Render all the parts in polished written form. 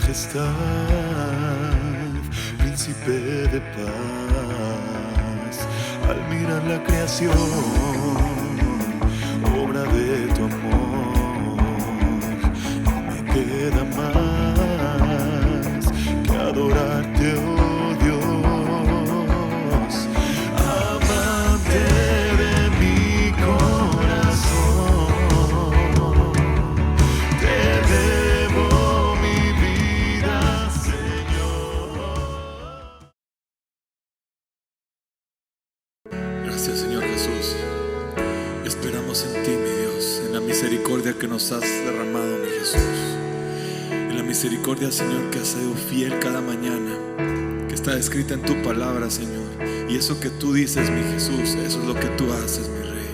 majestad, príncipe de paz. Al mirar la creación, obra de tu amor, no me queda más que adorarte, oh Dios, amante de mi corazón. Te debo mi vida, Señor. Gracias, Señor Jesús. Esperamos en ti, mi Dios, en la misericordia que nos has derramado, mi Jesús. En la misericordia, Señor, que has sido fiel cada mañana, que está escrita en tu palabra, Señor. Y eso que tú dices, mi Jesús, eso es lo que tú haces, mi Rey.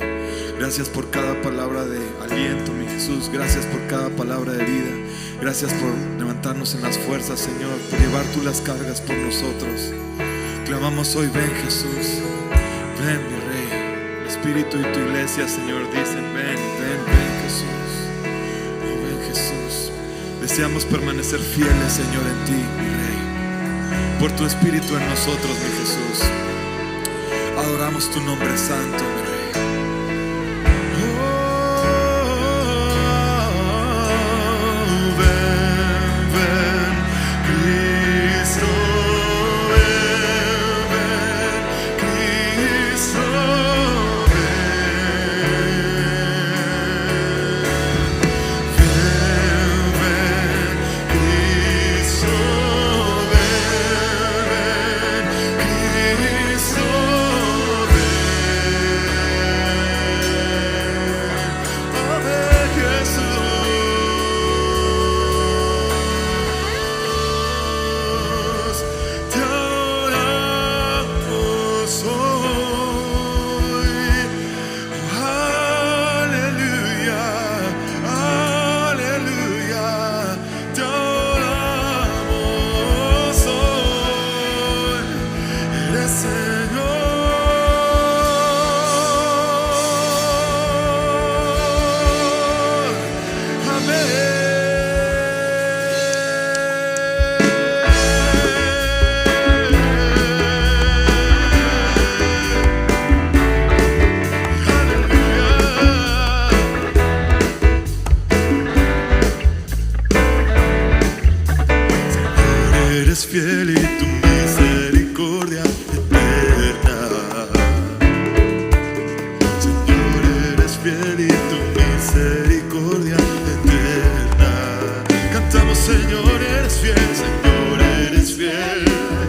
Gracias por cada palabra de aliento, mi Jesús. Gracias por cada palabra de vida. Gracias por levantarnos en las fuerzas, Señor, por llevar tú las cargas por nosotros. Clamamos hoy, ven, Jesús. Ven, mi Rey. El Espíritu y tu iglesia, Señor, dicen, ven, ven, ven, Jesús. Oh, ven, Jesús. Deseamos permanecer fieles, Señor, en ti, mi Rey. Por tu Espíritu en nosotros, mi Jesús. Adoramos tu nombre santo, mi Rey. Fiel y tu misericordia eterna. Señor, eres fiel y tu misericordia eterna. Cantamos, Señor, eres fiel, Señor, eres fiel.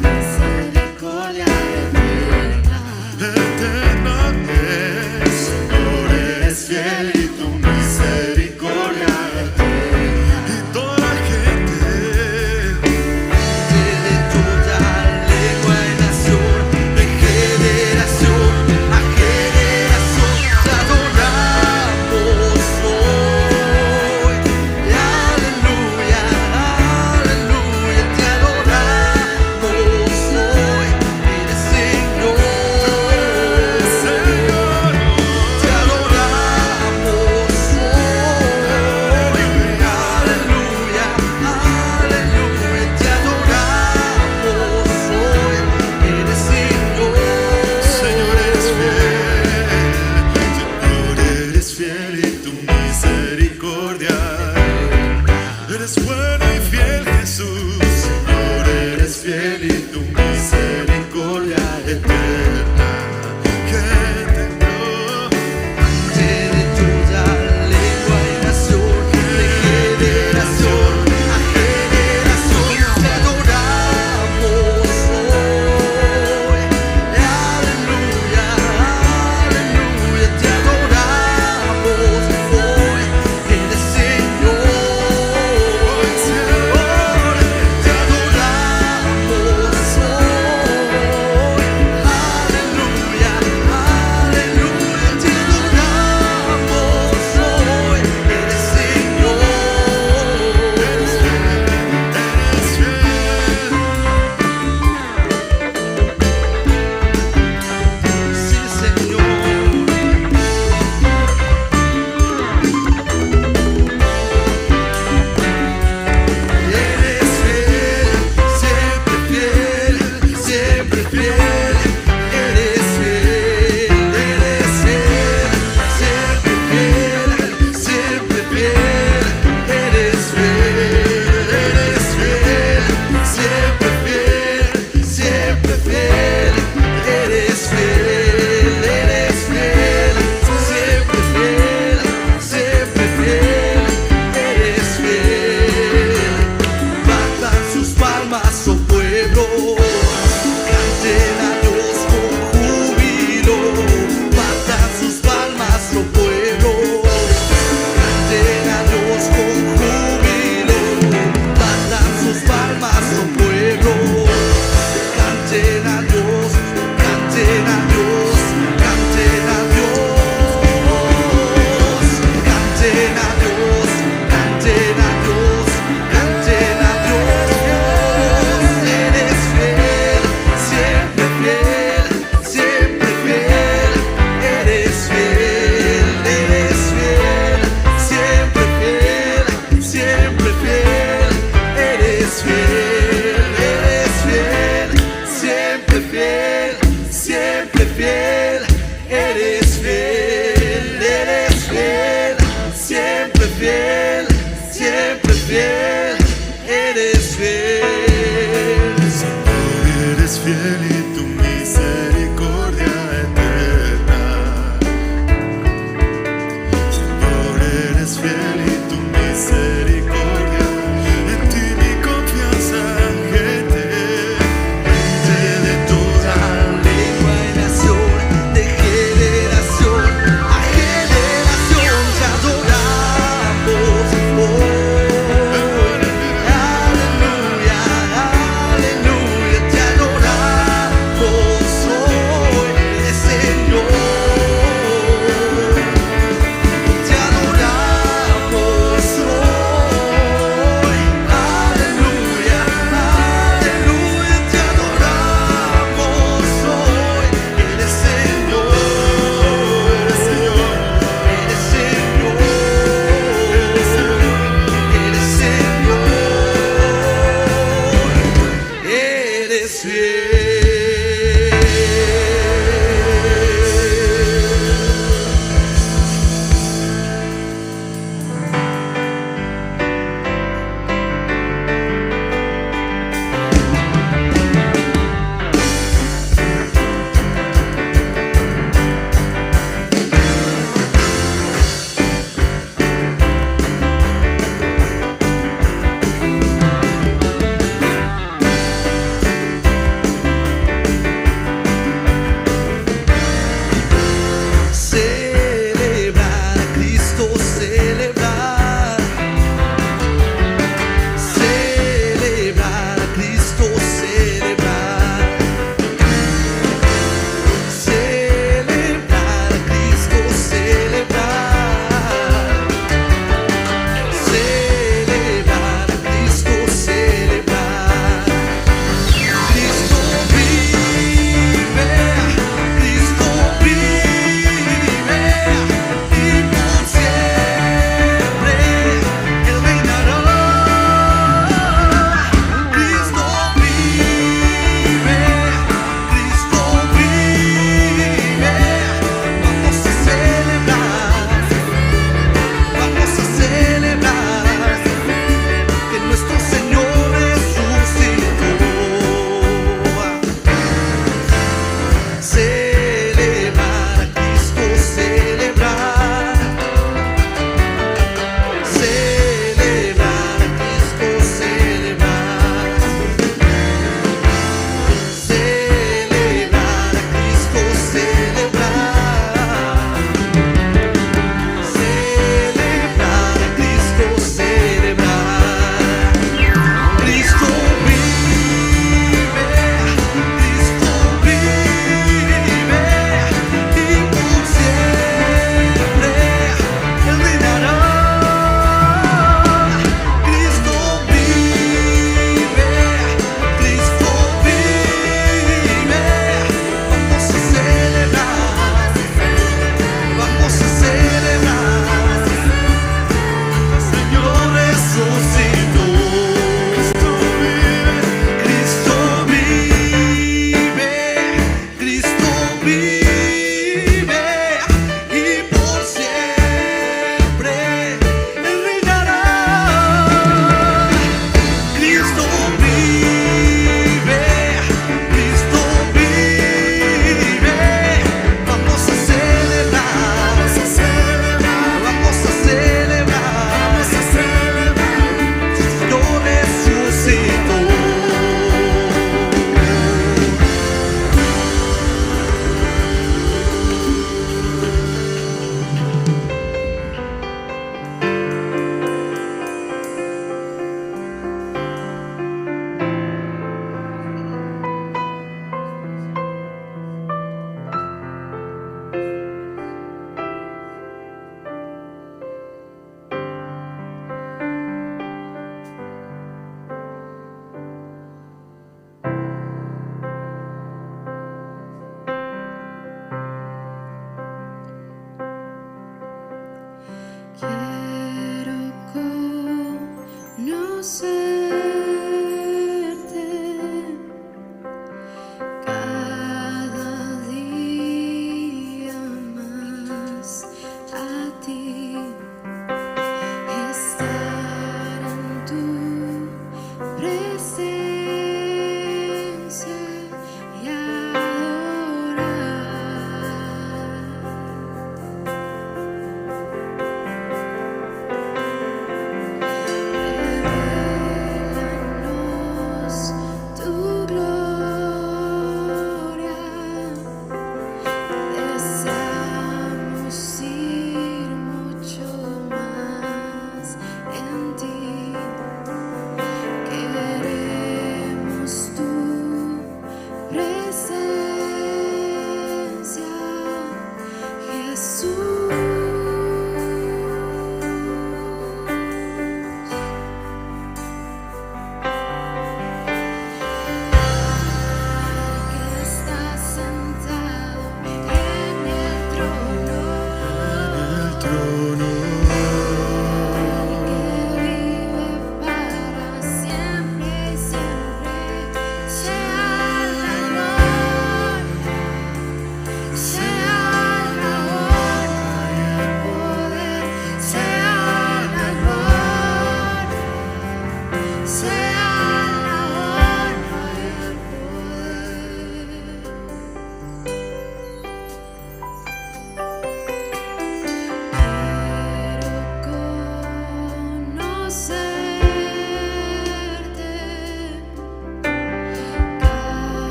Misericordia eterna. Eterna es, Señor, eres fiel y tu misericordia eterna. Y toda la gente. De toda lengua y nación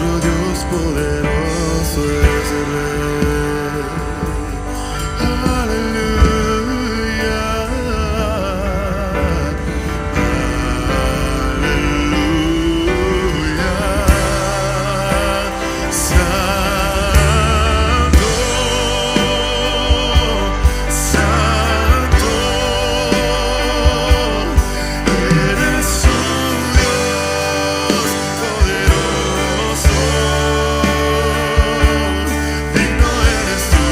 nuestro Dios poderoso es Rey. Aleluya, aleluya. Santo, santo, eres tu Dios poderoso. Digno eres tú,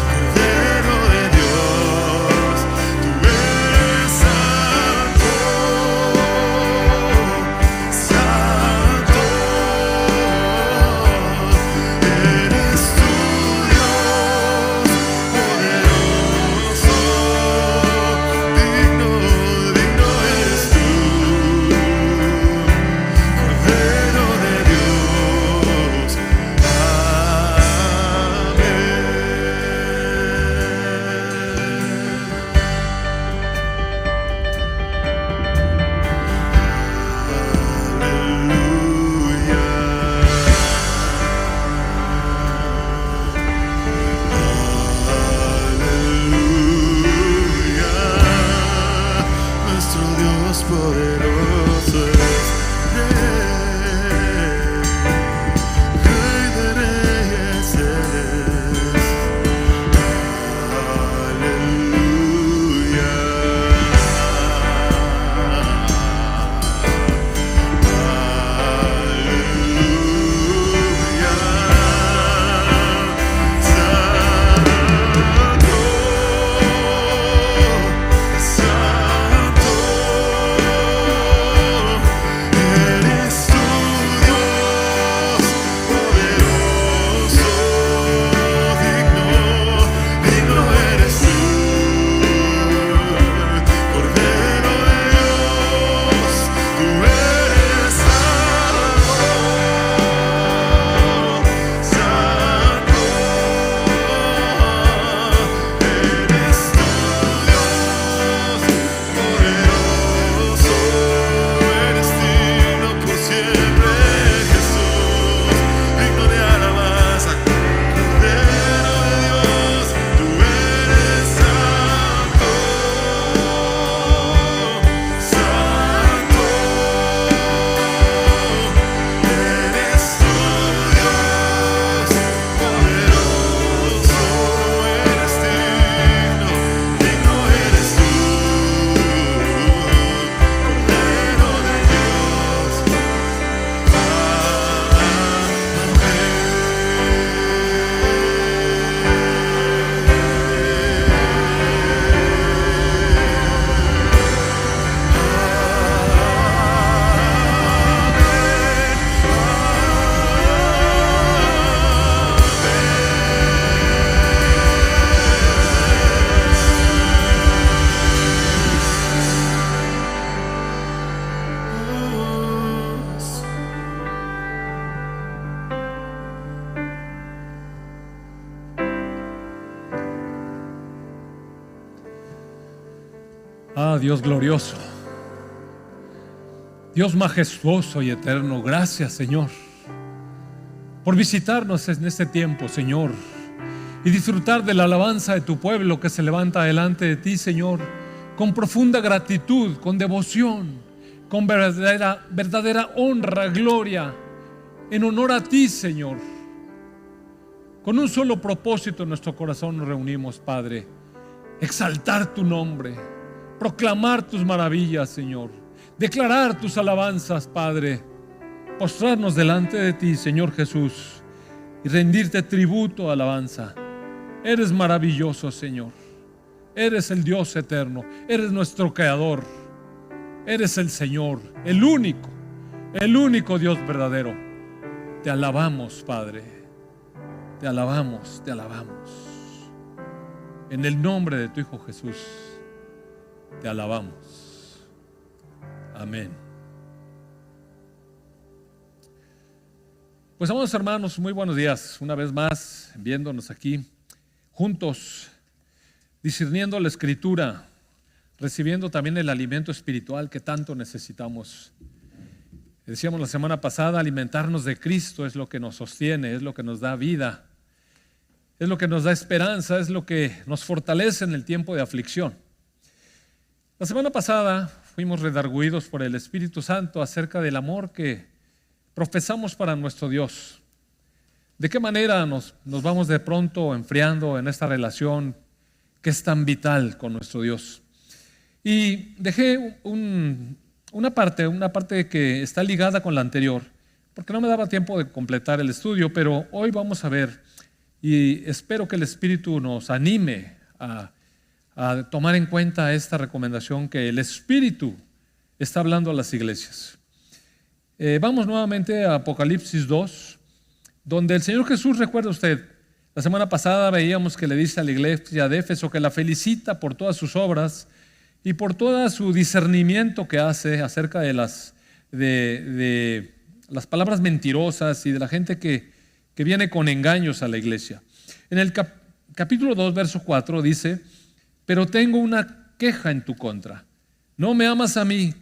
Cordero de Dios. Tú eres santo, santo, eres tu Dios poderoso. Digno, digno eres tú, Cordero de Dios. Aleluya, nuestro Dios poderoso es Rey, Rey de reyes eres. Aleluya, aleluya. Santo, eres tu Dios poderoso. Digno, digno eres tú, Cordero de Dios. Tú eres santo, santo, eres tu Dios poderoso. Eres digno por siempre, Jesús, digno de alabanza, Cordero de Dios. Tú eres santo, santo, eres tu Dios poderoso. Eres digno, digno eres tú, Cordero de Dios. Ah, Dios glorioso, Dios majestuoso y eterno, gracias, Señor, por visitarnos en este tiempo, Señor, y disfrutar de la alabanza de tu pueblo que se levanta delante de ti, Señor, con profunda gratitud, con devoción, con verdadera honra, gloria, en honor a ti, Señor. Con un solo propósito en nuestro corazón nos reunimos, Padre: exaltar tu nombre, proclamar tus maravillas, Señor, declarar tus alabanzas, Padre, postrarnos delante de ti, Señor Jesús, y rendirte tributo, alabanza. Eres maravilloso, Señor. Eres el Dios eterno, eres nuestro Creador, eres el Señor, el único Dios verdadero. Te alabamos, Padre, te alabamos, te alabamos. En el nombre de tu Hijo Jesús, te alabamos. Amén. Pues amados hermanos, muy buenos días. Una vez más, viéndonos aquí juntos, discerniendo la Escritura, recibiendo también el alimento espiritual que tanto necesitamos. Decíamos la semana pasada, alimentarnos de Cristo es lo que nos sostiene, es lo que nos da vida, es lo que nos da esperanza, es lo que nos fortalece en el tiempo de aflicción. La semana pasada fuimos redargüidos por el Espíritu Santo acerca del amor que profesamos para nuestro Dios. ¿De qué manera nos vamos de pronto enfriando en esta relación que es tan vital con nuestro Dios? Y dejé una parte que está ligada con la anterior, porque no me daba tiempo de completar el estudio, pero hoy vamos a ver, y espero que el Espíritu nos anime a tomar en cuenta esta recomendación que el Espíritu está hablando a las iglesias. Vamos nuevamente a Apocalipsis 2, donde el Señor Jesús, recuerda usted, la semana pasada veíamos que le dice a la iglesia de Éfeso que la felicita por todas sus obras y por todo su discernimiento que hace acerca de las palabras mentirosas y de la gente que viene con engaños a la iglesia. En el capítulo 2, verso 4 dice: pero tengo una queja en tu contra. No me amas a mí,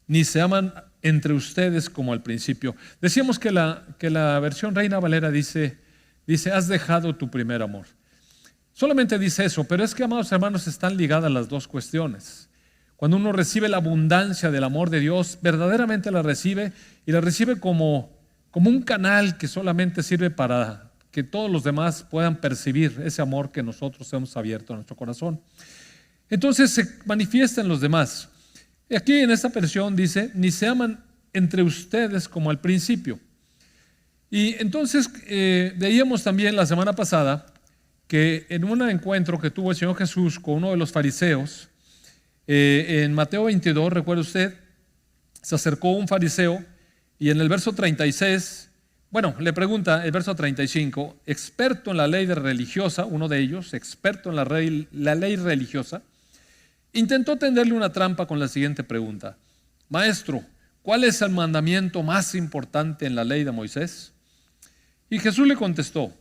ni se aman entre ustedes como al principio. Decíamos que la versión Reina Valera dice, has dejado tu primer amor. Solamente dice eso, pero es que, amados hermanos, están ligadas las dos cuestiones. Cuando uno recibe la abundancia del amor de Dios, verdaderamente la recibe, y la recibe como un canal que solamente sirve para que todos los demás puedan percibir ese amor que nosotros hemos abierto a nuestro corazón. Entonces se manifiesta en los demás. Y aquí en esta versión dice: ni se aman entre ustedes como al principio. Y entonces veíamos también la semana pasada que en un encuentro que tuvo el Señor Jesús con uno de los fariseos, en Mateo 22, recuerda usted, se acercó un fariseo y en el verso 36, le pregunta el verso 35, experto en la ley religiosa, uno de ellos, experto en la ley religiosa, intentó tenderle una trampa con la siguiente pregunta: Maestro, ¿cuál es el mandamiento más importante en la ley de Moisés? Y Jesús le contestó: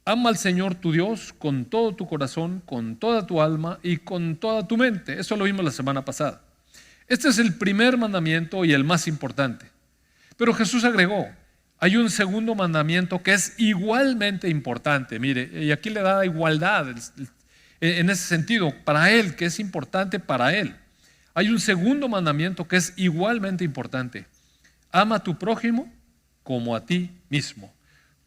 ama al Señor tu Dios con todo tu corazón, con toda tu alma y con toda tu mente. Eso lo vimos la semana pasada. Este es el primer mandamiento y el más importante. Pero Jesús agregó: hay un segundo mandamiento que es igualmente importante. Mire, y aquí le da igualdad en ese sentido, para él, que es importante para él. Hay un segundo mandamiento que es igualmente importante: ama a tu prójimo como a ti mismo.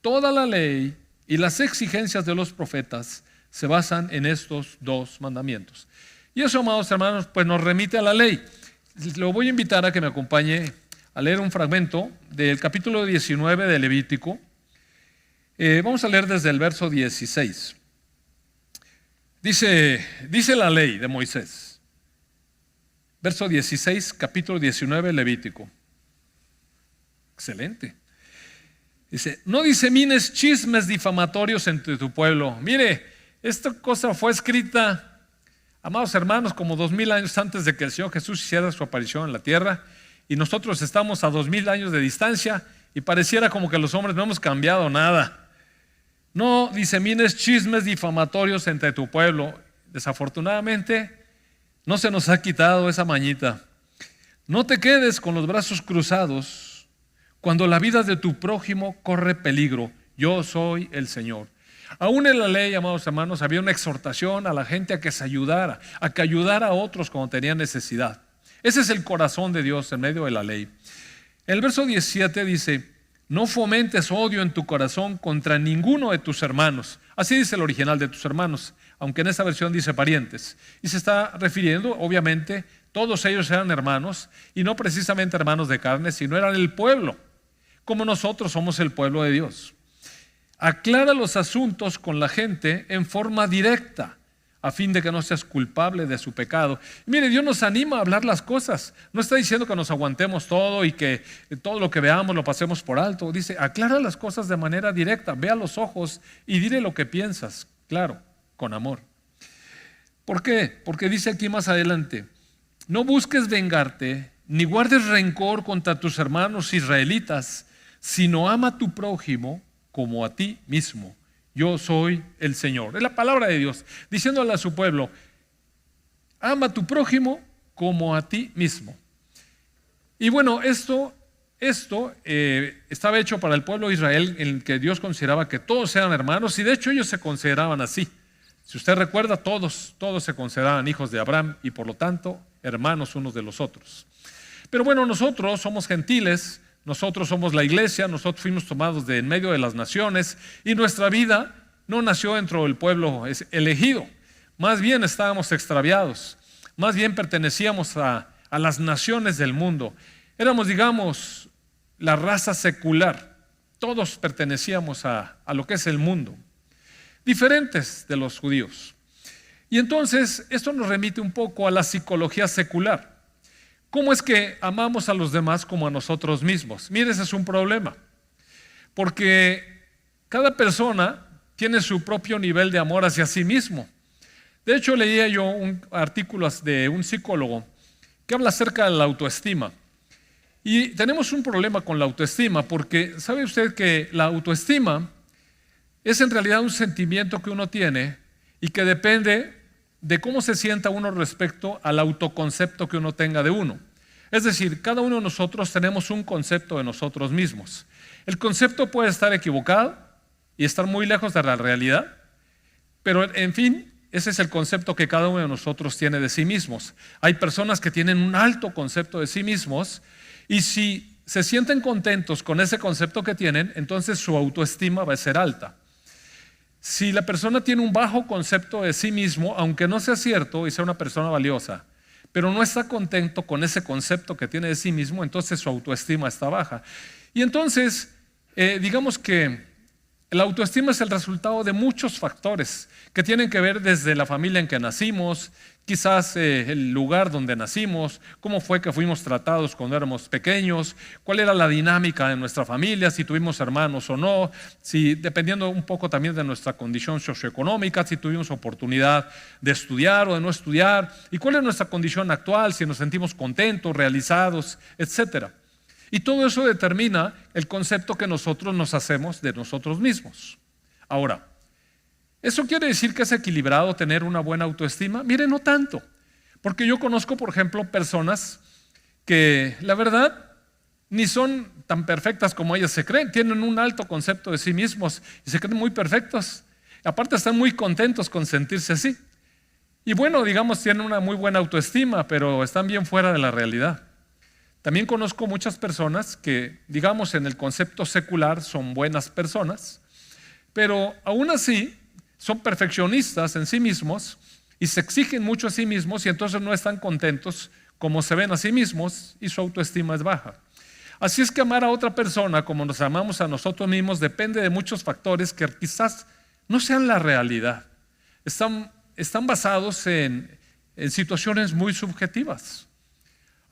Toda la ley y las exigencias de los profetas se basan en estos dos mandamientos. Y eso, amados hermanos, pues nos remite a la ley. Lo voy a invitar a que me acompañe a leer un fragmento del capítulo 19 de Levítico. Vamos a leer desde el verso 16. Dice la ley de Moisés. Verso 16, capítulo 19, Levítico. Excelente. Dice: no disemines chismes difamatorios entre tu pueblo. Mire, esta cosa fue escrita, amados hermanos, como 2000 años antes de que el Señor Jesús hiciera su aparición en la tierra, y nosotros estamos a 2000 años de distancia y pareciera como que los hombres no hemos cambiado nada. No disemines chismes difamatorios entre tu pueblo. Desafortunadamente no se nos ha quitado esa mañita. No te quedes con los brazos cruzados cuando la vida de tu prójimo corre peligro. Yo soy el Señor. Aún en la ley, amados hermanos, había una exhortación a la gente a que se ayudara, a que ayudara a otros cuando tenían necesidad. Ese es el corazón de Dios en medio de la ley. El verso 17 dice: no fomentes odio en tu corazón contra ninguno de tus hermanos. Así dice el original, de tus hermanos, aunque en esta versión dice parientes. Y se está refiriendo, obviamente, todos ellos eran hermanos, y no precisamente hermanos de carne, sino eran el pueblo, como nosotros somos el pueblo de Dios. Aclara los asuntos con la gente en forma directa, a fin de que no seas culpable de su pecado. Y mire, Dios nos anima a hablar las cosas. No está diciendo que nos aguantemos todo y que todo lo que veamos lo pasemos por alto. Dice: aclara las cosas de manera directa, ve a los ojos y dile lo que piensas, claro, con amor. ¿Por qué? Porque dice aquí más adelante: no busques vengarte, ni guardes rencor contra tus hermanos israelitas, sino ama a tu prójimo como a ti mismo. Yo soy el Señor. Es la palabra de Dios, diciéndole a su pueblo: ama a tu prójimo como a ti mismo. Y bueno, esto esto estaba hecho para el pueblo de Israel, en el que Dios consideraba que todos eran hermanos, y de hecho ellos se consideraban así. Si usted recuerda, todos se consideraban hijos de Abraham y por lo tanto hermanos unos de los otros. Pero bueno, nosotros somos gentiles, nosotros somos la iglesia, nosotros fuimos tomados de en medio de las naciones y nuestra vida no nació dentro del pueblo elegido. Más bien estábamos extraviados, más bien pertenecíamos a las naciones del mundo. Éramos, digamos, la raza secular. Todos pertenecíamos a lo que es el mundo, diferentes de los judíos. Y entonces esto nos remite un poco a la psicología secular. ¿Cómo es que amamos a los demás como a nosotros mismos? Mire, ese es un problema, porque cada persona tiene su propio nivel de amor hacia sí mismo. De hecho, leía yo un artículo de un psicólogo que habla acerca de la autoestima. Y tenemos un problema con la autoestima, porque ¿sabe usted que la autoestima es en realidad un sentimiento que uno tiene y que depende de cómo se sienta uno respecto al autoconcepto que uno tenga de uno? Es decir, cada uno de nosotros tenemos un concepto de nosotros mismos. El concepto puede estar equivocado y estar muy lejos de la realidad, pero en fin, ese es el concepto que cada uno de nosotros tiene de sí mismos. Hay personas que tienen un alto concepto de sí mismos y si se sienten contentos con ese concepto que tienen, entonces su autoestima va a ser alta. Si la persona tiene un bajo concepto de sí mismo, aunque no sea cierto y sea una persona valiosa, pero no está contento con ese concepto que tiene de sí mismo, entonces su autoestima está baja. Y entonces, digamos que la autoestima es el resultado de muchos factores que tienen que ver desde la familia en que nacimos, quizás el lugar donde nacimos, cómo fue que fuimos tratados cuando éramos pequeños, cuál era la dinámica de nuestra familia, si tuvimos hermanos o no, si, dependiendo un poco también de nuestra condición socioeconómica, si tuvimos oportunidad de estudiar o de no estudiar, y cuál es nuestra condición actual, si nos sentimos contentos, realizados, etcétera. Y todo eso determina el concepto que nosotros nos hacemos de nosotros mismos. Ahora, ¿eso quiere decir que es equilibrado tener una buena autoestima? Mire, no tanto. Porque yo conozco, por ejemplo, personas que, la verdad, ni son tan perfectas como ellas se creen. Tienen un alto concepto de sí mismos y se creen muy perfectos. Aparte, están muy contentos con sentirse así. Y bueno, digamos, tienen una muy buena autoestima, pero están bien fuera de la realidad. También conozco muchas personas que, digamos, en el concepto secular son buenas personas, pero aún así son perfeccionistas en sí mismos y se exigen mucho a sí mismos y entonces no están contentos como se ven a sí mismos y su autoestima es baja. Así es que amar a otra persona como nos amamos a nosotros mismos depende de muchos factores que quizás no sean la realidad. Están basados en situaciones muy subjetivas.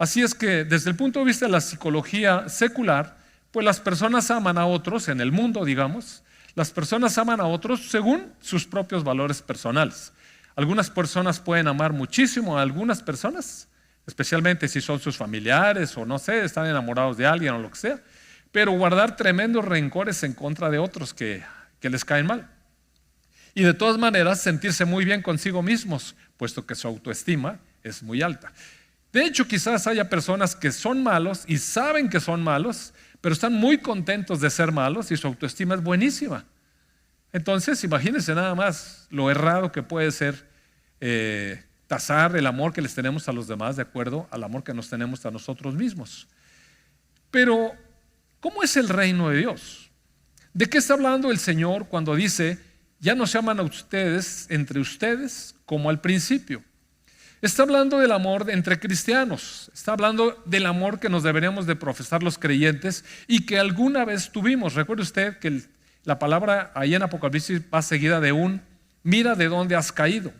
Así es que desde el punto de vista de la psicología secular, pues las personas aman a otros en el mundo, digamos. Las personas aman a otros según sus propios valores personales. Algunas personas pueden amar muchísimo a algunas personas, especialmente si son sus familiares o no sé, están enamorados de alguien o lo que sea, pero guardar tremendos rencores en contra de otros que les caen mal. Y de todas maneras sentirse muy bien consigo mismos, puesto que su autoestima es muy alta. De hecho, quizás haya personas que son malos y saben que son malos, pero están muy contentos de ser malos y su autoestima es buenísima. Entonces, imagínense nada más lo errado que puede ser tasar el amor que les tenemos a los demás de acuerdo al amor que nos tenemos a nosotros mismos. Pero, ¿cómo es el reino de Dios? ¿De qué está hablando el Señor cuando dice, ya no se aman a ustedes entre ustedes como al principio? Está hablando del amor entre cristianos, está hablando del amor que nos deberíamos de profesar los creyentes y que alguna vez tuvimos. Recuerde usted que la palabra ahí en Apocalipsis va seguida de un mira de dónde has caído.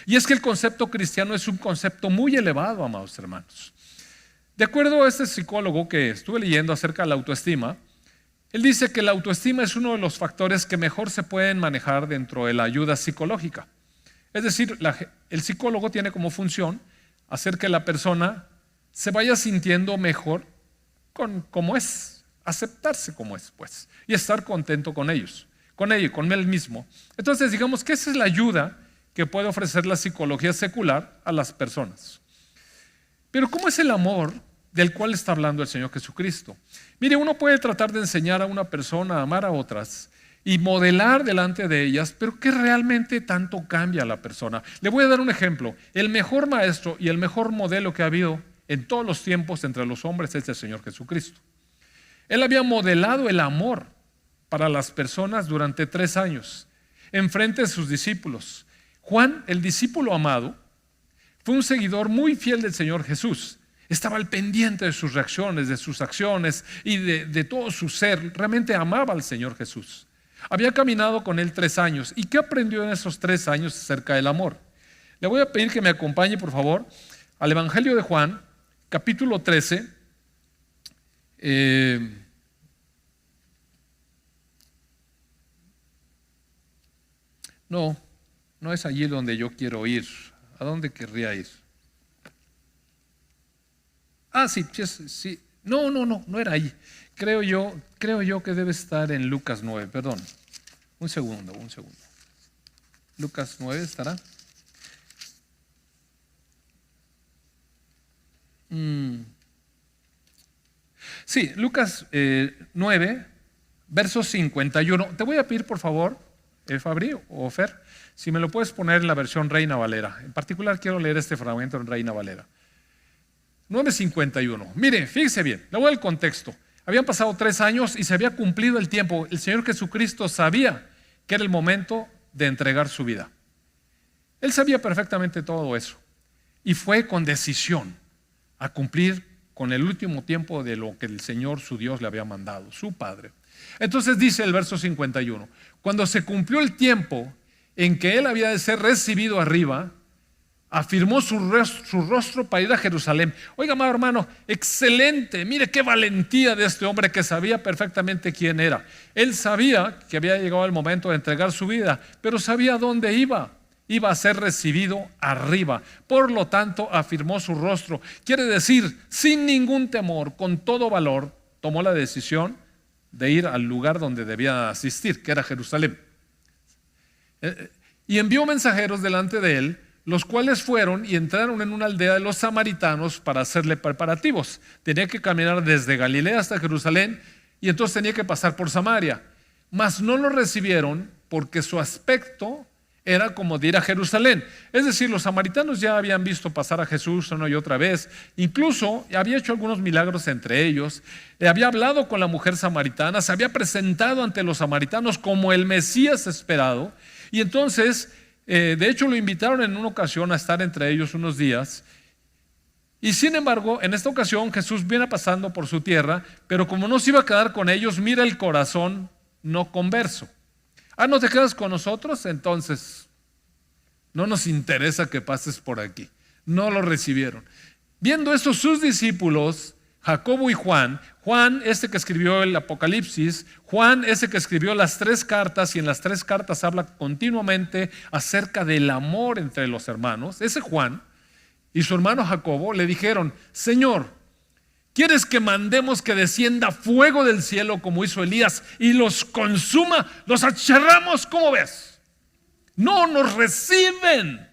Y es que el concepto cristiano es un concepto muy elevado, amados hermanos. De acuerdo a este psicólogo que estuve leyendo acerca de la autoestima, él dice que la autoestima es uno de los factores que mejor se pueden manejar dentro de la ayuda psicológica. Es decir, el psicólogo tiene como función hacer que la persona se vaya sintiendo mejor como es, aceptarse como es, pues, y estar contento con ellos, con él mismo. Entonces, digamos que esa es la ayuda que puede ofrecer la psicología secular a las personas. Pero ¿cómo es el amor del cual está hablando el Señor Jesucristo. Mire, uno puede tratar de enseñar a una persona a amar a otras y modelar delante de ellas, pero ¿qué realmente tanto cambia a la persona? Le voy a dar un ejemplo. El mejor maestro y el mejor modelo que ha habido en todos los tiempos entre los hombres es el Señor Jesucristo. Él había modelado el amor para las personas durante 3 años, enfrente de sus discípulos. Juan, el discípulo amado, fue un seguidor muy fiel del Señor Jesús. Estaba al pendiente de sus reacciones, de sus acciones y de todo su ser. Realmente amaba al Señor Jesús. Había caminado con él 3 años. ¿Y qué aprendió en esos 3 años acerca del amor? Le voy a pedir que me acompañe, por favor, al Evangelio de Juan, capítulo 13. No es allí donde yo quiero ir. ¿A dónde querría ir? Sí. No era ahí. Creo yo que debe estar en Lucas 9, perdón. Un segundo. Lucas 9 estará. Sí, Lucas 9, verso 51. Te voy a pedir, por favor, Fabri o Fer, si me lo puedes poner en la versión Reina Valera. En particular quiero leer este fragmento en Reina Valera. 9:51. Mire, fíjese bien, le voy al contexto. Habían pasado 3 años y se había cumplido el tiempo. El Señor Jesucristo sabía que era el momento de entregar su vida. Él sabía perfectamente todo eso y fue con decisión a cumplir con el último tiempo de lo que el Señor, su Dios, le había mandado, su Padre. Entonces dice el verso 51, cuando se cumplió el tiempo en que Él había de ser recibido arriba, afirmó su rostro para ir a Jerusalén. Oiga, amado hermano, excelente, mire qué valentía de este hombre que sabía perfectamente quién era. Él sabía que había llegado el momento de entregar su vida, pero sabía dónde iba. Iba a ser recibido arriba. Por lo tanto, afirmó su rostro. Quiere decir, sin ningún temor, con todo valor, tomó la decisión de ir al lugar donde debía asistir, que era Jerusalén. Y envió mensajeros delante de él, los cuales fueron y entraron en una aldea de los samaritanos para hacerle preparativos. Tenía que caminar desde Galilea hasta Jerusalén y entonces tenía que pasar por Samaria. Mas no lo recibieron porque su aspecto era como de ir a Jerusalén. Es decir, los samaritanos ya habían visto pasar a Jesús una y otra vez. Incluso había hecho algunos milagros entre ellos. Había hablado con la mujer samaritana. Se había presentado ante los samaritanos como el Mesías esperado. Y entonces, de hecho, lo invitaron en una ocasión a estar entre ellos unos días. Y sin embargo, en esta ocasión Jesús viene pasando por su tierra, pero como no se iba a quedar con ellos, mira el corazón no converso. ¿No te quedas con nosotros? Entonces, no nos interesa que pases por aquí. No lo recibieron. Viendo eso, sus discípulos, Jacobo y Juan, que escribió el Apocalipsis, Juan, que escribió las 3 cartas, y en las 3 cartas habla continuamente acerca del amor entre los hermanos, ese Juan y su hermano Jacobo le dijeron, Señor, ¿quieres que mandemos que descienda fuego del cielo como hizo Elías y los consuma? Los achicharramos, ¿cómo ves? No nos reciben.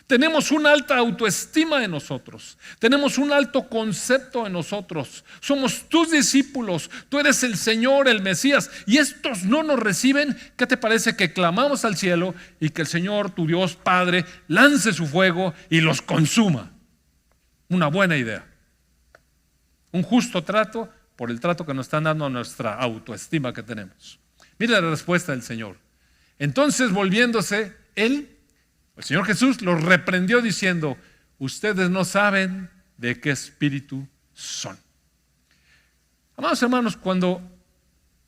Tenemos una alta autoestima de nosotros. Tenemos un alto concepto de nosotros. Somos tus discípulos. Tú eres el Señor, el Mesías. Y estos no nos reciben. ¿Qué te parece que clamamos al cielo y que el Señor, tu Dios Padre, lance su fuego y los consuma? Una buena idea. Un justo trato por el trato que nos están dando a nuestra autoestima que tenemos. Mira la respuesta del Señor. Entonces, volviéndose, el Señor Jesús los reprendió diciendo, ustedes no saben de qué espíritu son. Amados hermanos, cuando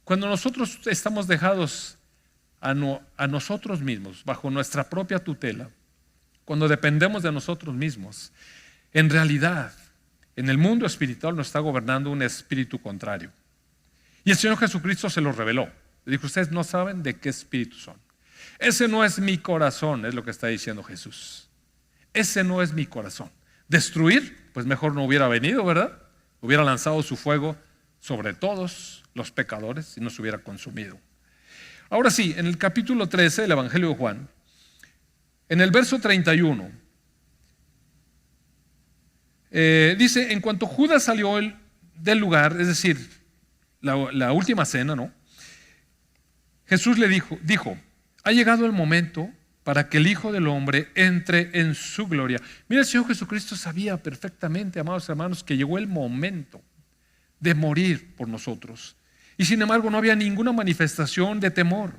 nosotros estamos dejados a nosotros mismos, bajo nuestra propia tutela, cuando dependemos de nosotros mismos, en realidad, en el mundo espiritual nos está gobernando un espíritu contrario. Y el Señor Jesucristo se lo reveló. Le dijo, ustedes no saben de qué espíritu son. Ese no es mi corazón, es lo que está diciendo Jesús. Ese no es mi corazón. Destruir, pues mejor no hubiera venido, ¿verdad? Hubiera lanzado su fuego sobre todos los pecadores y nos hubiera consumido. Ahora sí, en el capítulo 13 del Evangelio de Juan, en el verso 31, Dice, en cuanto Judas salió del lugar, es decir, la última cena, ¿no? Jesús le dijo, ha llegado el momento para que el Hijo del Hombre entre en su gloria. Mira, el Señor Jesucristo sabía perfectamente, amados hermanos, que llegó el momento de morir por nosotros. Y sin embargo no había ninguna manifestación de temor.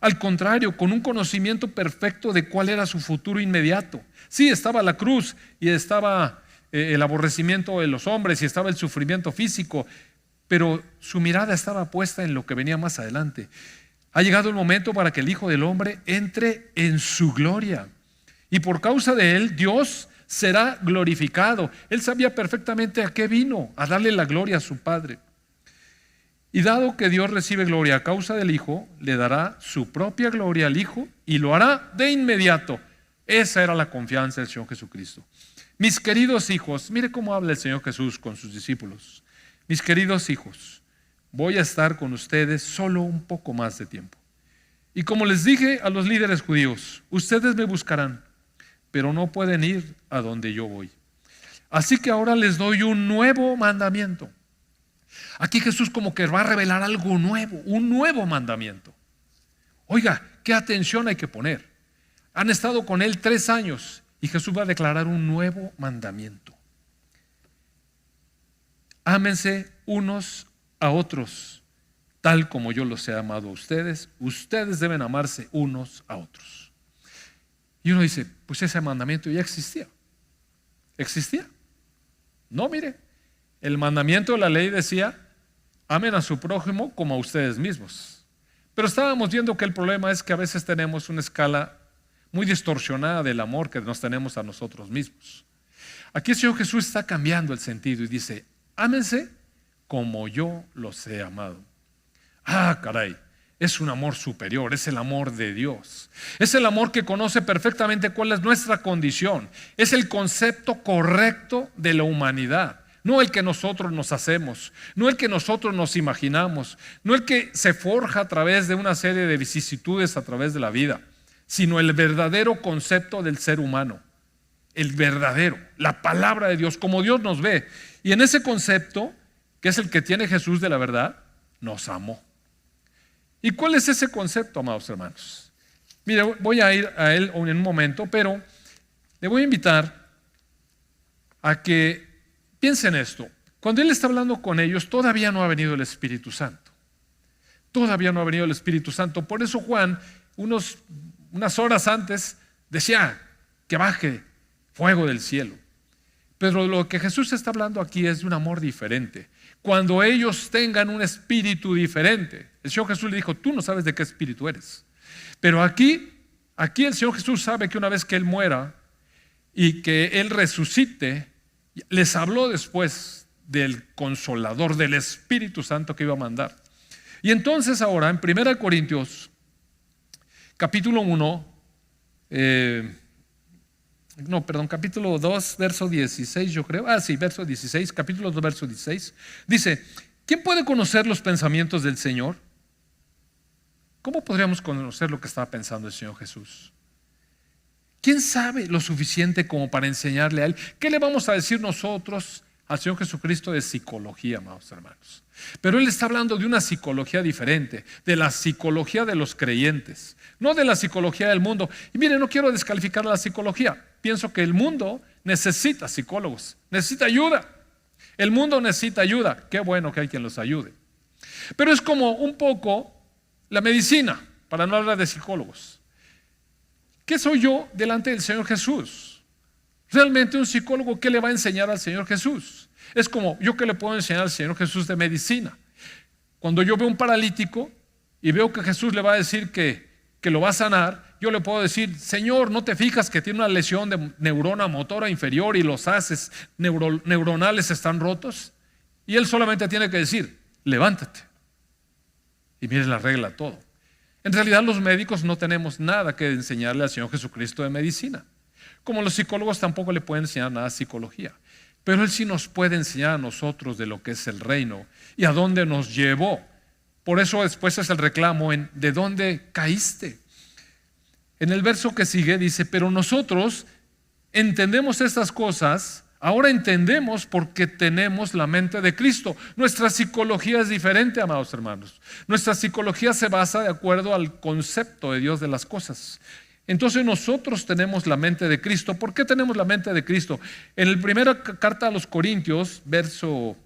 Al contrario, con un conocimiento perfecto de cuál era su futuro inmediato. Sí, estaba la cruz y estaba el aborrecimiento de los hombres y estaba el sufrimiento físico, pero su mirada estaba puesta en lo que venía más adelante. Ha llegado el momento para que el Hijo del Hombre entre en su gloria. Y por causa de él, Dios será glorificado. Él sabía perfectamente a qué vino, a darle la gloria a su Padre. Y dado que Dios recibe gloria a causa del Hijo, le dará su propia gloria al Hijo y lo hará de inmediato. Esa era la confianza del Señor Jesucristo. Mis queridos hijos, mire cómo habla el Señor Jesús con sus discípulos. Mis queridos hijos, voy a estar con ustedes solo un poco más de tiempo. Y como les dije a los líderes judíos, ustedes me buscarán, pero no pueden ir a donde yo voy. Así que ahora les doy un nuevo mandamiento. Aquí Jesús como que va a revelar algo nuevo, un nuevo mandamiento. Oiga, qué atención hay que poner. Han estado con él 3 años y Jesús va a declarar un nuevo mandamiento. Ámense unos a otros, tal como yo los he amado a ustedes. Ustedes deben amarse unos a otros. Y uno dice, pues ese mandamiento ya existía. ¿Existía? No, mire, el mandamiento de la ley decía, amen a su prójimo como a ustedes mismos. Pero estábamos viendo que el problema es que a veces tenemos una escala muy distorsionada del amor que nos tenemos a nosotros mismos. Aquí el Señor Jesús está cambiando el sentido y dice, ámense como yo los he amado. Ah, caray, es un amor superior, es el amor de Dios. Es el amor que conoce perfectamente cuál es nuestra condición. Es el concepto correcto de la humanidad. No el que nosotros nos hacemos, no el que nosotros nos imaginamos, no el que se forja a través de una serie de vicisitudes a través de la vida, sino el verdadero concepto del ser humano. El verdadero, la palabra de Dios, como Dios nos ve. Y en ese concepto, que es el que tiene Jesús de la verdad, nos amó. ¿Y cuál es ese concepto, amados hermanos? Mire, voy a ir a él en un momento, pero le voy a invitar a que piensen esto. Cuando Él está hablando con ellos, todavía no ha venido el Espíritu Santo. Todavía no ha venido el Espíritu Santo. Por eso Juan, unas horas antes, decía que baje fuego del cielo. Pero lo que Jesús está hablando aquí es de un amor diferente. Cuando ellos tengan un espíritu diferente. El Señor Jesús le dijo, tú no sabes de qué espíritu eres. Pero aquí el Señor Jesús sabe que una vez que Él muera y que Él resucite, les habló después del Consolador, del Espíritu Santo que iba a mandar. Y entonces ahora en 1 Corintios capítulo 2, verso 16, yo creo. Verso 16, capítulo 2, verso 16. Dice, ¿quién puede conocer los pensamientos del Señor? ¿Cómo podríamos conocer lo que estaba pensando el Señor Jesús? ¿Quién sabe lo suficiente como para enseñarle a Él? ¿Qué le vamos a decir nosotros al Señor Jesucristo de psicología, amados hermanos? Pero Él está hablando de una psicología diferente, de la psicología de los creyentes, no de la psicología del mundo. Y mire, no quiero descalificar la psicología. Pienso que el mundo necesita psicólogos, necesita ayuda. El mundo necesita ayuda. Qué bueno que hay quien los ayude. Pero es como un poco la medicina, para no hablar de psicólogos. ¿Qué soy yo delante del Señor Jesús? Realmente un psicólogo, ¿qué le va a enseñar al Señor Jesús? Es como, ¿yo qué le puedo enseñar al Señor Jesús de medicina? Cuando yo veo un paralítico y veo que Jesús le va a decir que lo va a sanar, yo le puedo decir, Señor, ¿no te fijas que tiene una lesión de neurona motora inferior y los haces neuronales están rotos? Y Él solamente tiene que decir, levántate. Y mire, la regla todo. En realidad los médicos no tenemos nada que enseñarle al Señor Jesucristo de medicina. Como los psicólogos tampoco le pueden enseñar nada de psicología. Pero Él sí nos puede enseñar a nosotros de lo que es el reino y a dónde nos llevó. Por eso después es el reclamo en ¿de dónde caíste? En el verso que sigue dice, pero nosotros entendemos estas cosas Ahora entendemos por qué tenemos la mente de Cristo. Nuestra psicología es diferente, amados hermanos. Nuestra psicología se basa de acuerdo al concepto de Dios de las cosas. Entonces nosotros tenemos la mente de Cristo. ¿Por qué tenemos la mente de Cristo? En la primera carta a los Corintios, verso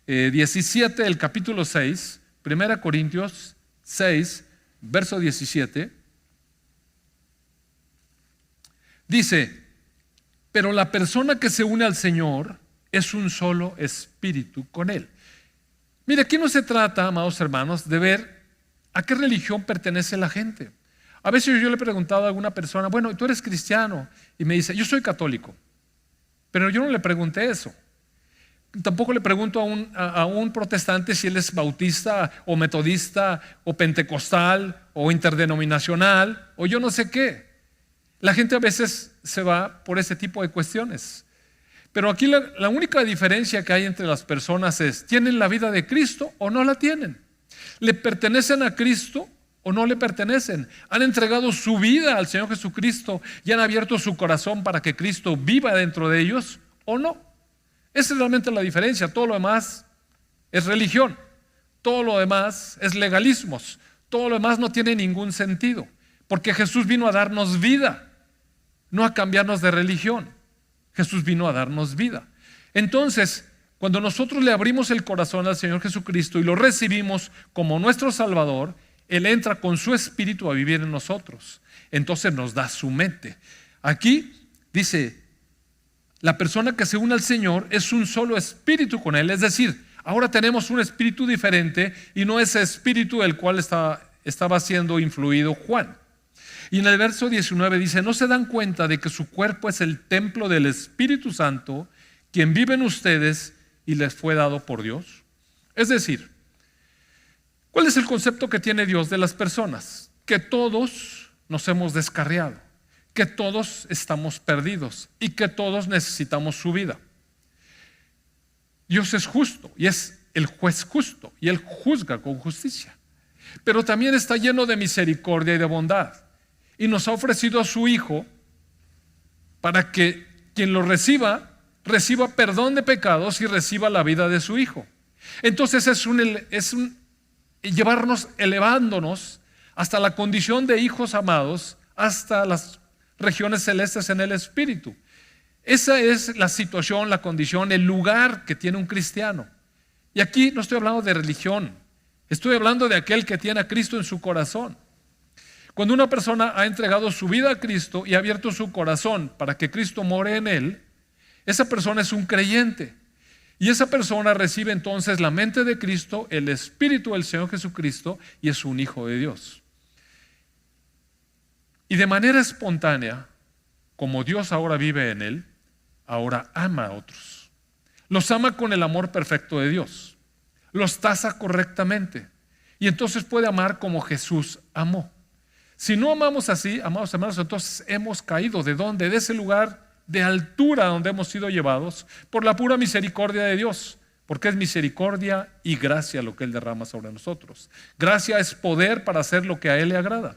17 del capítulo 6, 1 Corintios 6, verso 17, dice: pero la persona que se une al Señor es un solo espíritu con Él. Mire, aquí no se trata, amados hermanos, de ver a qué religión pertenece la gente. A veces yo le he preguntado a alguna persona: bueno, tú eres cristiano, y me dice: yo soy católico. Pero yo no le pregunté eso. Tampoco le pregunto a un protestante si él es bautista o metodista o pentecostal o interdenominacional o yo no sé qué. La gente a veces se va por ese tipo de cuestiones. Pero aquí la única diferencia que hay entre las personas es: ¿tienen la vida de Cristo o no la tienen? ¿Le pertenecen a Cristo o no le pertenecen? ¿Han entregado su vida al Señor Jesucristo y han abierto su corazón para que Cristo viva dentro de ellos o no? Esa es realmente la diferencia. Todo lo demás es religión. Todo lo demás es legalismos. Todo lo demás no tiene ningún sentido. Porque Jesús vino a darnos vida, no a cambiarnos de religión. Jesús vino a darnos vida. Entonces, cuando nosotros le abrimos el corazón al Señor Jesucristo y lo recibimos como nuestro Salvador, Él entra con su Espíritu a vivir en nosotros. Entonces nos da su mente. Aquí dice: la persona que se une al Señor es un solo espíritu con Él. Es decir, ahora tenemos un espíritu diferente y no ese espíritu del cual estaba siendo influido Juan. Y en el verso 19 dice: ¿no se dan cuenta de que su cuerpo es el templo del Espíritu Santo, quien vive en ustedes y les fue dado por Dios? Es decir, ¿cuál es el concepto que tiene Dios de las personas? Que todos nos hemos descarriado, que todos estamos perdidos y que todos necesitamos su vida. Dios es justo y es el juez justo y Él juzga con justicia, pero también está lleno de misericordia y de bondad, y nos ha ofrecido a su Hijo para que quien lo reciba perdón de pecados y reciba la vida de su Hijo. Entonces es llevarnos, elevándonos hasta la condición de hijos amados, hasta las regiones celestes en el Espíritu. Esa es la situación, la condición, el lugar que tiene un cristiano. Y aquí no estoy hablando de religión, estoy hablando de aquel que tiene a Cristo en su corazón. Cuando una persona ha entregado su vida a Cristo y ha abierto su corazón para que Cristo more en él, esa persona es un creyente. Y esa persona recibe entonces la mente de Cristo, el Espíritu del Señor Jesucristo, y es un hijo de Dios. Y de manera espontánea, como Dios ahora vive en él, ahora ama a otros. Los ama con el amor perfecto de Dios. Los tasa correctamente. Y entonces puede amar como Jesús amó. Si no amamos así, amados hermanos, entonces hemos caído. ¿De dónde? De ese lugar de altura donde hemos sido llevados por la pura misericordia de Dios. Porque es misericordia y gracia lo que Él derrama sobre nosotros. Gracia es poder para hacer lo que a Él le agrada.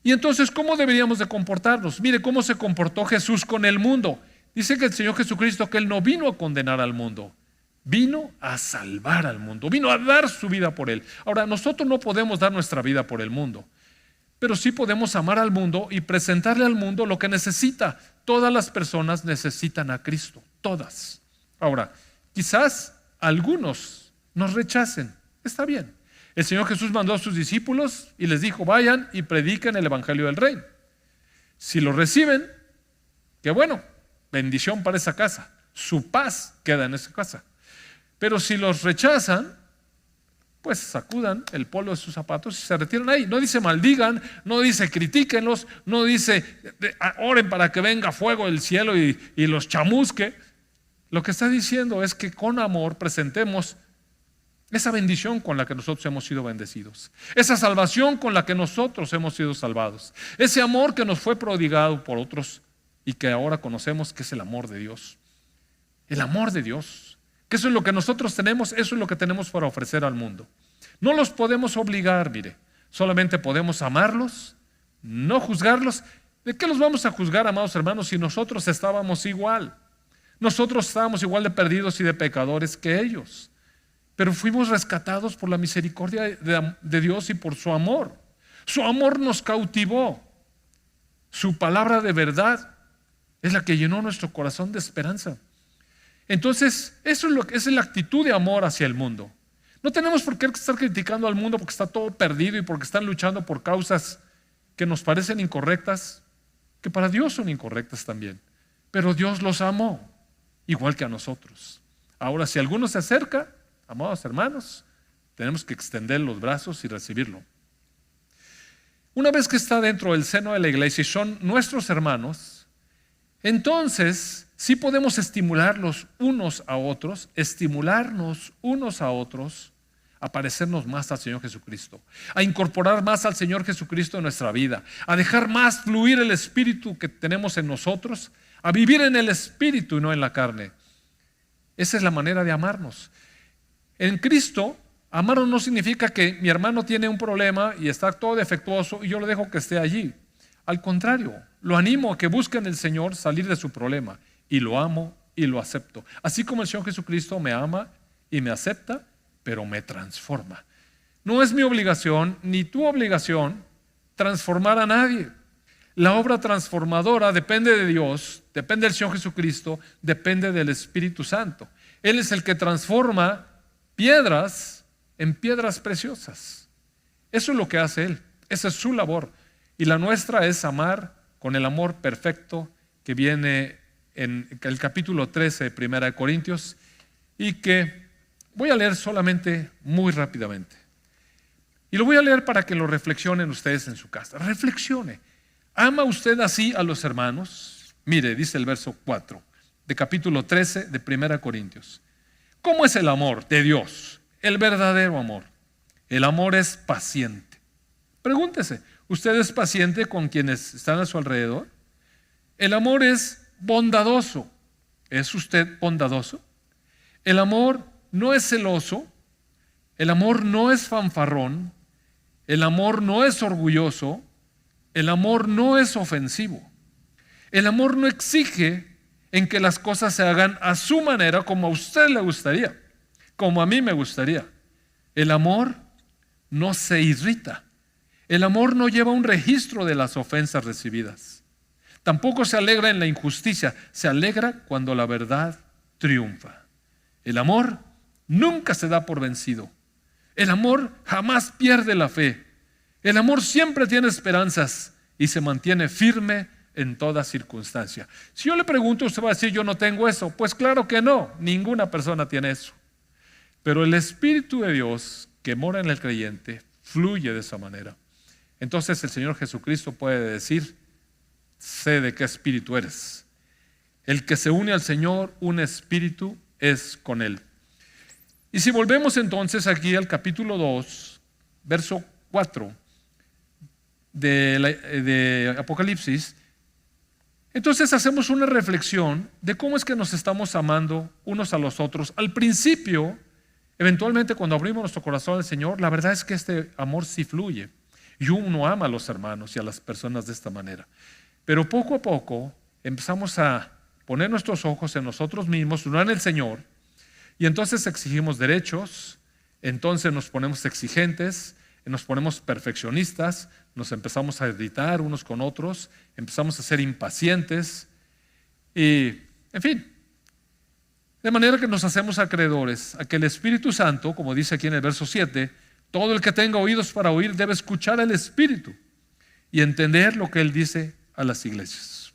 Y entonces, ¿cómo deberíamos de comportarnos? Mire cómo se comportó Jesús con el mundo. Dice que el Señor Jesucristo, que Él no vino a condenar al mundo, vino a salvar al mundo, vino a dar su vida por él. Ahora, nosotros no podemos dar nuestra vida por el mundo, pero sí podemos amar al mundo y presentarle al mundo lo que necesita. Todas las personas necesitan a Cristo, todas. Ahora, quizás algunos nos rechacen, está bien. El Señor Jesús mandó a sus discípulos y les dijo: vayan y prediquen el evangelio del reino. Si lo reciben, qué bueno, bendición para esa casa, su paz queda en esa casa. Pero si los rechazan, pues sacudan el polvo de sus zapatos y se retiran ahí. No dice maldigan, no dice critíquenlos, no dice oren para que venga fuego del cielo y los chamusque. Lo que está diciendo es que con amor presentemos esa bendición con la que nosotros hemos sido bendecidos, esa salvación con la que nosotros hemos sido salvados, ese amor que nos fue prodigado por otros y que ahora conocemos que es el amor de Dios. El amor de Dios, que eso es lo que nosotros tenemos, eso es lo que tenemos para ofrecer al mundo. No los podemos obligar, mire, solamente podemos amarlos, no juzgarlos. ¿De qué los vamos a juzgar, amados hermanos, si nosotros estábamos igual? Nosotros estábamos igual de perdidos y de pecadores que ellos, pero fuimos rescatados por la misericordia de Dios y por su amor. Su amor nos cautivó. Su palabra de verdad es la que llenó nuestro corazón de esperanza. Entonces, esa es la actitud de amor hacia el mundo. No tenemos por qué estar criticando al mundo porque está todo perdido y porque están luchando por causas que nos parecen incorrectas, que para Dios son incorrectas también. Pero Dios los amó, igual que a nosotros. Ahora, si alguno se acerca, amados hermanos, tenemos que extender los brazos y recibirlo. Una vez que está dentro del seno de la iglesia y son nuestros hermanos, entonces sí podemos estimularnos unos a otros a parecernos más al Señor Jesucristo, a incorporar más al Señor Jesucristo en nuestra vida, a dejar más fluir el Espíritu que tenemos en nosotros, a vivir en el Espíritu y no en la carne. Esa es la manera de amarnos. En Cristo, amarnos no significa que mi hermano tiene un problema y está todo defectuoso y yo lo dejo que esté allí. Al contrario, lo animo a que busque en el Señor salir de su problema, y lo amo y lo acepto. Así como el Señor Jesucristo me ama y me acepta, pero me transforma. No es mi obligación ni tu obligación transformar a nadie. La obra transformadora depende de Dios, depende del Señor Jesucristo, depende del Espíritu Santo. Él es el que transforma piedras en piedras preciosas. Eso es lo que hace Él. Esa es su labor. Y la nuestra es amar con el amor perfecto que viene en el capítulo 13 de 1 Corintios, y que voy a leer solamente muy rápidamente. Y lo voy a leer para que lo reflexionen ustedes en su casa. Reflexione. ¿Ama usted así a los hermanos? Mire, dice el verso 4 de capítulo 13 de 1 Corintios. ¿Cómo es el amor de Dios? El verdadero amor. El amor es paciente. Pregúntese, ¿usted es paciente con quienes están a su alrededor? El amor es bondadoso. ¿Es usted bondadoso? El amor no es celoso. El amor no es fanfarrón. El amor no es orgulloso. El amor no es ofensivo. El amor no exige en que las cosas se hagan a su manera, como a usted le gustaría, como a mí me gustaría. El amor no se irrita. El amor no lleva un registro de las ofensas recibidas. Tampoco se alegra en la injusticia, se alegra cuando la verdad triunfa. El amor nunca se da por vencido. El amor jamás pierde la fe. El amor siempre tiene esperanzas y se mantiene firme en toda circunstancia. Si yo le pregunto, usted va a decir, yo no tengo eso. Pues claro que no, ninguna persona tiene eso. Pero el Espíritu de Dios que mora en el creyente fluye de esa manera. Entonces el Señor Jesucristo puede decir, sé de qué espíritu eres. El que se une al Señor, un espíritu es con Él. Y si volvemos entonces aquí al capítulo 2, verso 4 de Apocalipsis, entonces hacemos una reflexión de cómo es que nos estamos amando unos a los otros. Al principio, eventualmente cuando abrimos nuestro corazón al Señor, la verdad es que este amor sí fluye. Y uno ama a los hermanos y a las personas de esta manera. Pero poco a poco empezamos a poner nuestros ojos en nosotros mismos, no en el Señor, y entonces exigimos derechos, entonces nos ponemos exigentes, nos ponemos perfeccionistas, nos empezamos a irritar unos con otros, empezamos a ser impacientes y, en fin, de manera que nos hacemos acreedores a que el Espíritu Santo, como dice aquí en el verso 7, todo el que tenga oídos para oír debe escuchar al Espíritu y entender lo que Él dice a las iglesias.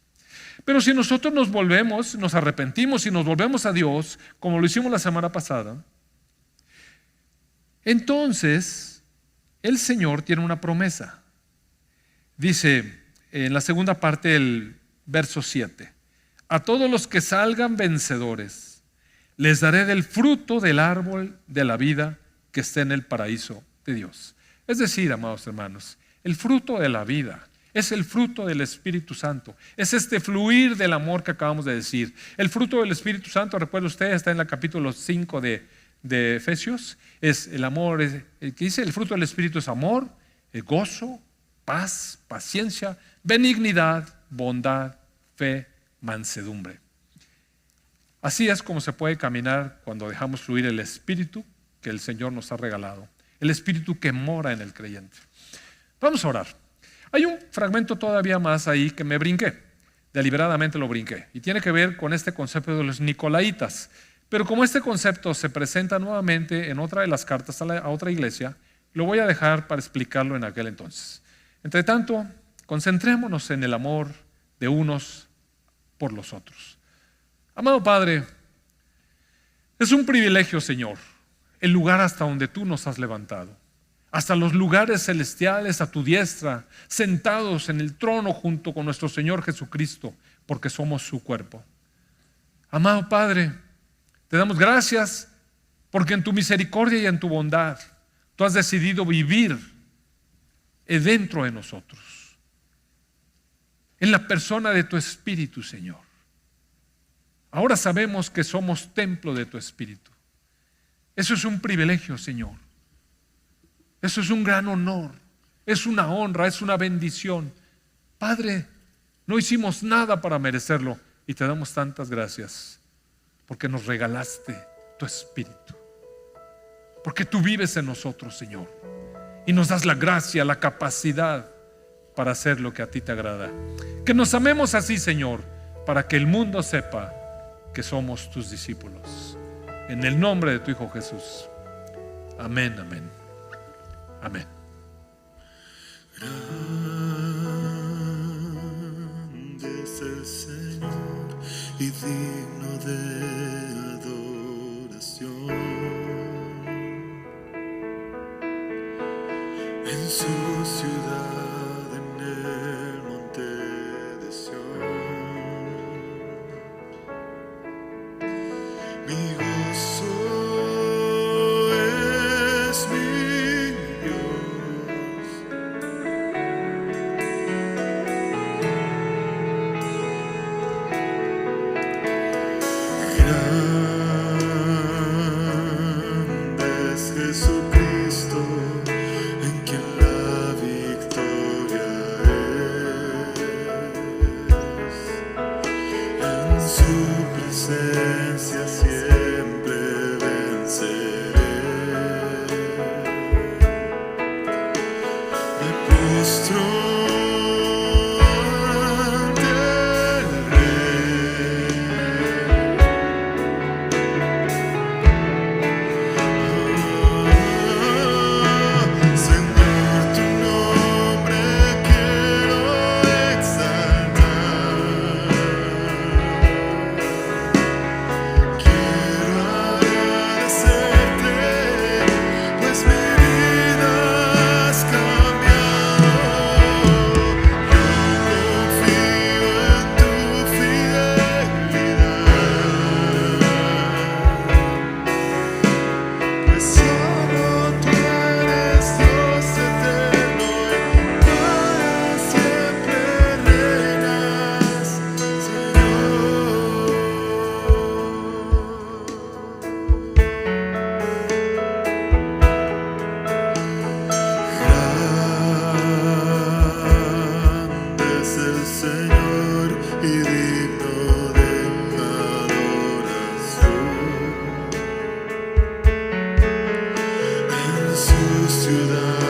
Pero si nosotros nos volvemos, nos arrepentimos y nos volvemos a Dios, como lo hicimos la semana pasada, entonces el Señor tiene una promesa. Dice en la segunda parte del verso 7, a todos los que salgan vencedores, les daré del fruto del árbol de la vida que esté en el paraíso de Dios. Es decir, amados hermanos, el fruto de la vida es el fruto del Espíritu Santo. Es este fluir del amor que acabamos de decir. El fruto del Espíritu Santo, recuerda usted, está en el capítulo 5 de Efesios. Es el amor, el que dice el fruto del Espíritu es amor, gozo, paz, paciencia, benignidad, bondad, fe, mansedumbre. Así es como se puede caminar cuando dejamos fluir el Espíritu que el Señor nos ha regalado, el Espíritu que mora en el creyente. Vamos a orar. Hay un fragmento todavía más ahí que me brinqué, deliberadamente lo brinqué, y tiene que ver con este concepto de los nicolaitas. Pero como este concepto se presenta nuevamente en otra de las cartas a otra iglesia, lo voy a dejar para explicarlo en aquel entonces. Entre tanto, concentrémonos en el amor de unos por los otros. Amado Padre, es un privilegio, Señor, el lugar hasta donde tú nos has levantado, hasta los lugares celestiales a tu diestra, sentados en el trono junto con nuestro Señor Jesucristo, porque somos su cuerpo. Amado Padre, te damos gracias porque en tu misericordia y en tu bondad tú has decidido vivir dentro de nosotros, en la persona de tu Espíritu, Señor. Ahora sabemos que somos templo de tu Espíritu. Eso es un privilegio, Señor. Eso es un gran honor, es una honra, es una bendición. Padre, no hicimos nada para merecerlo y te damos tantas gracias porque nos regalaste tu Espíritu, porque tú vives en nosotros, Señor, y nos das la gracia, la capacidad para hacer lo que a ti te agrada. Que nos amemos así, Señor, para que el mundo sepa que somos tus discípulos. En el nombre de tu Hijo Jesús. Amén, amén. Amén. Grande es el Señor y digno de adoración. En su ciudad, en el monte de Sión, mi gozo es mi Dios. Grande es Jesucristo, en quien la victoria es. En su presencia siempre venceré. Me postro ante el Rey. Señor, tu nombre quiero exaltar. Quiero agradecerte, pues mi vida has cambiado. Yo confío en tu fidelidad, pues solo tú eres Dios eterno y para siempre reinas, Señor. Grande es el Señor y digno de adoración. En su ciudad